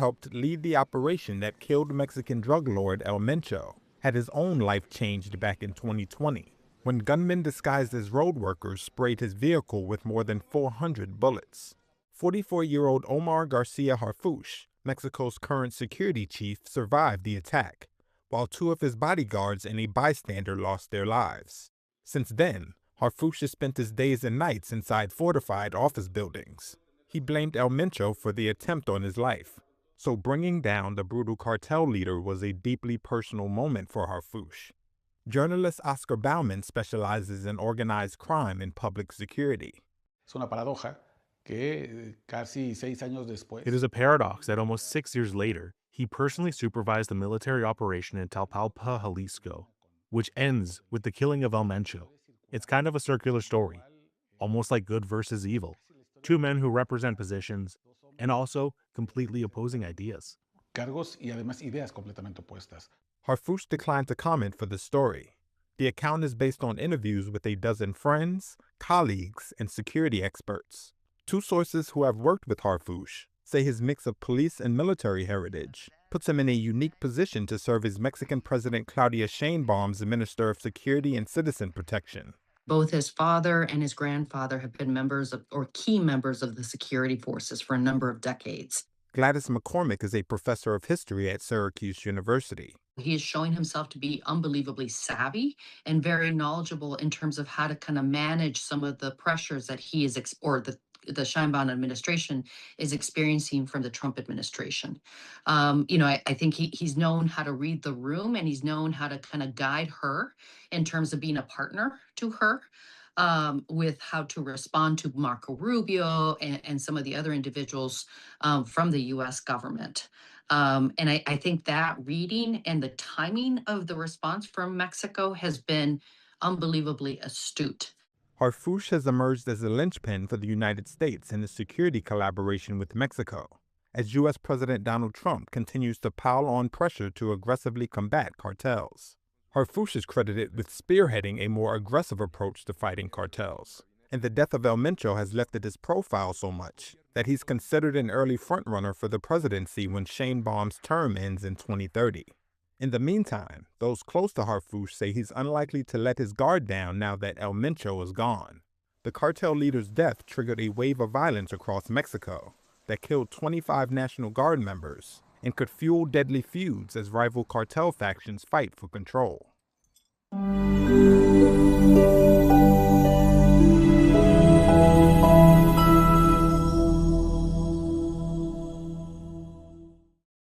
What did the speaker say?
helped lead the operation that killed Mexican drug lord El Mencho, had his own life changed back in 2020, when gunmen disguised as road workers sprayed his vehicle with more than 400 bullets. 44-year-old Omar Garcia Harfuch, Mexico's current security chief, survived the attack, while two of his bodyguards and a bystander lost their lives. Since then, Harfuch has spent his days and nights inside fortified office buildings. He blamed El Mencho for the attempt on his life, so bringing down the brutal cartel leader was a deeply personal moment for Harfuch. Journalist Oscar Bauman specializes in organized crime and public security. Es una paradoja que casi 6 años It después, is a paradox that almost 6 years later, he personally supervised the military operation in Talpalpa, Jalisco, which ends with the killing of El Mencho. It's kind of a circular story, almost like good versus evil. Two men who represent positions and also completely opposing ideas. cargos y además ideas completamente opuestas. Harfuch declined to comment for the story. The account is based on interviews with a dozen friends, colleagues, and security experts. Two sources who have worked with Harfuch say his mix of police and military heritage puts him in a unique position to serve as Mexican President Claudia Sheinbaum's Minister of Security and Citizen Protection. Both his father and his grandfather have been members of, or key members of the security forces for a number of decades. Gladys McCormick is a professor of history at Syracuse University. He is showing himself to be unbelievably savvy and very knowledgeable in terms of how to kind of manage some of the pressures that he is, or the Sheinbaum administration is experiencing from the Trump administration. I think he's known how to read the room, and he's known how to kind of guide her in terms of being a partner to her. With how to respond to Marco Rubio and some of the other individuals from the US government. And I think that reading and the timing of the response from Mexico has been unbelievably astute. Harfuch has emerged as a linchpin for the United States in the security collaboration with Mexico, as U.S. President Donald Trump continues to pile on pressure to aggressively combat cartels. Harfuch is credited with spearheading a more aggressive approach to fighting cartels, and the death of El Mencho has lifted his profile so much that he's considered an early frontrunner for the presidency when Sheinbaum's term ends in 2030. In the meantime, those close to Harfuch say he's unlikely to let his guard down now that El Mencho is gone. The cartel leader's death triggered a wave of violence across Mexico that killed 25 National Guard members and could fuel deadly feuds as rival cartel factions fight for control.